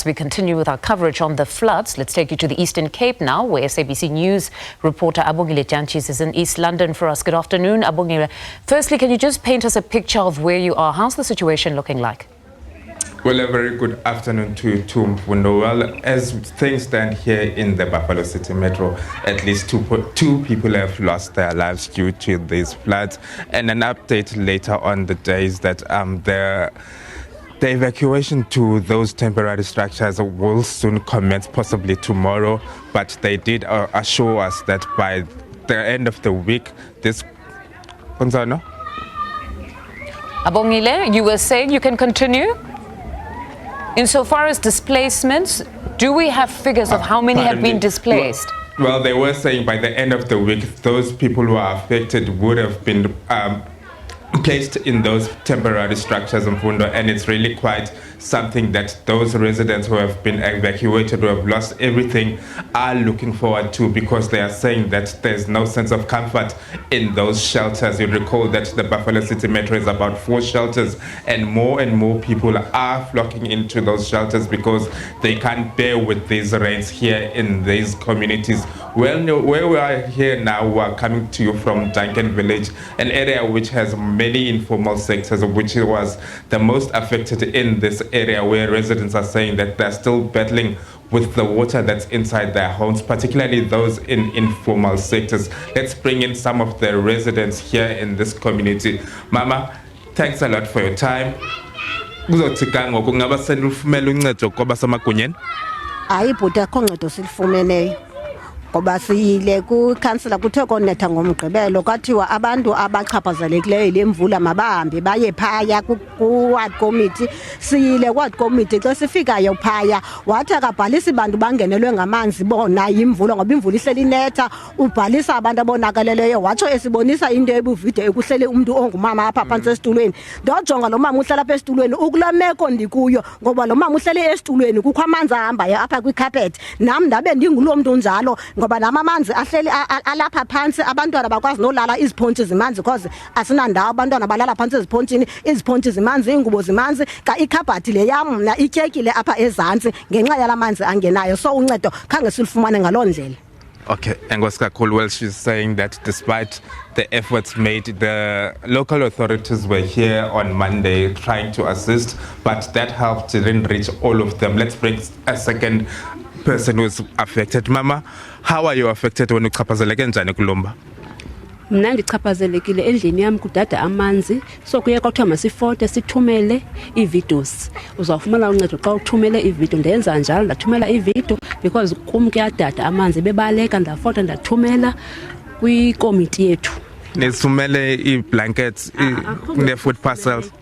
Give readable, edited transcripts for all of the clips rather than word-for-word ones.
we continue with our coverage on the floods, let's take you to the Eastern Cape now, where SABC News reporter Abongile Jantjies is in East London for us. Good afternoon, Abongile. Firstly, can you just paint us a picture of where you are? How's the situation looking like? Well, a very good afternoon to Mfundo. Well, as things stand here in the Buffalo City Metro, at least two people have lost their lives due to these floods. And an update later on the day is that the evacuation to those temporary structures will soon commence, possibly tomorrow. But they did assure us that by the end of the week, this... Abongile, you were saying you can continue? Insofar as displacements, do we have figures of how many have been displaced? Well, they were saying by the end of the week, those people who are affected would have been placed in those temporary structures in Mfundo, and it's really quite something that those residents who have been evacuated, who have lost everything, are looking forward to, because they are saying that there's no sense of comfort in those shelters. You recall that the Buffalo City Metro is about 4 shelters, and more people are flocking into those shelters because they can't bear with these rains here in these communities. Well, where we are here now, we are coming to you from Jantjies village, an area which has many informal sectors, which was the most affected in this area, where residents are saying that they're still battling with the water that's inside their homes, particularly those in informal sectors. Let's bring in some of the residents here in this community. Mama, thanks a lot for your time. Ngoba siyile ku-councillor kuthe konetha ngomgqibelo kwathiwa abantu abachaphazelekileyo yile mvula mabahambe baye phaya ku-ward committee. Siyile ward committee xa sifikayo phaya wathi akabhalisi bantu bangenelwe ngamanzi bona yimvula, ngoba imvula ihleli inetha, ubhalisa abantu abonakaleleyo. Watsho esibonisa into ebuvidiyo ekuhleli umntu ongumama apha phantsi esitulweni. Ndojonga lo mama uhlala apha esitulweni, ukula meko ndikuyo, ngoba lo mama uhleli esitulweni kukho amanzi ahambayo apha kwicarpet. Nam ndabe ndingulo mntu njalo, ngoba nama amanzi ahleli alapha phansi, abantwana bakwazi nolala iziphontshi zimanzi because asinandawo, abantwana balala phansi eziphontshini, iziphontshi zimanzi, iingubo zimanzi, ka ikhabhathi le yam mna ityekile apha ezantsi ngenxa yalamanzi angenayo. So uncedo khange silufumane ngaloo ndlela. Okay, Ngoska Colwell, she's saying that despite the efforts made, the local authorities were here on Monday trying to assist, but that help didn't reach all of them. Let's bring a second person who's affected. Mama, how are you affected when you chaphazeleke njani kulomba? Mna ndichaphazelekile endlini yam kudada amanzi, so kuye kwathiwa masifote sithumele ii-videos. Uzawufumana uncedo xa uthumele iividiyo. Ndenza njalo, ndathumela iividiyo because kum kuyadada amanzi, bebaleka ndafota ndathumela kwikomiti yethu. Nithumele ii-blankets, nee-food parcels?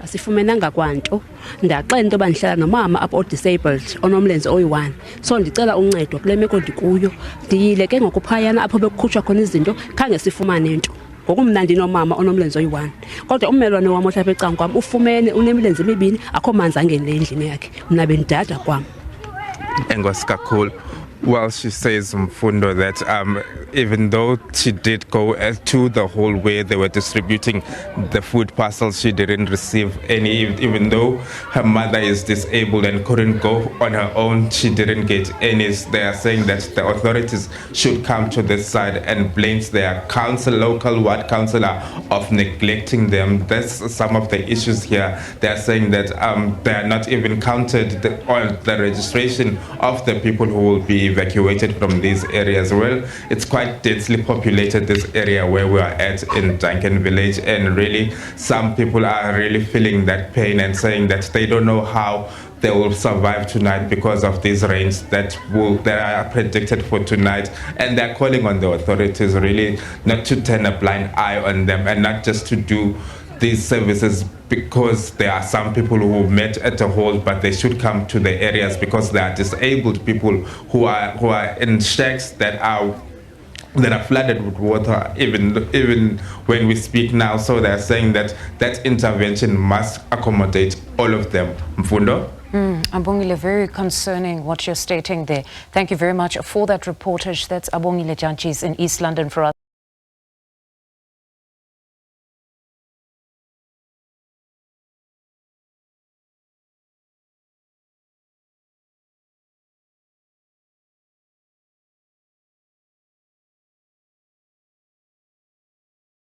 Asifumenanga kwanto. Ndaxela into yoba ndihlala nomama apha o-disabled onomlenze oyi-1, so ndicela uncedo kule meko ndikuyo. Ndiyile ke ngokuphayana apho bekukhutshwa khona izinto, khange sifumane nto. Ngoku mna ndinomama onomlenze oyi-1, kodwa ummelwane wam ohlala ecangu kwam ufumene unemilenze emibini, akho manzi angenile endlini yakhe, mna bendidada kwam. Enkosi kakhulu. Well, she says, Mfundo, that even though she did go to the hall where they were distributing the food parcels, she didn't receive any. Even though her mother is disabled and couldn't go on her own, she didn't get any. They are saying that the authorities should come to this side and blames their local ward councillor of neglecting them. That's some of the issues here. They are saying that they are not even counted on the registration of the people who will be evacuated from these areas. Well, it's quite densely populated, this area where we are at in Jantjies village, and really some people are really feeling that pain and saying that they don't know how they will survive tonight because of these rains that are predicted for tonight. And they're calling on the authorities really not to turn a blind eye on them and not just to do these services because there are some people who met at a hall, but they should come to the areas because they are disabled people who are in shacks that are flooded with water even when we speak now. So they're saying that intervention must accommodate all of them. Mfundo? Abongile, very concerning what you're stating there. Thank you very much for that reportage. That's Abongile Jantjies in East London for us.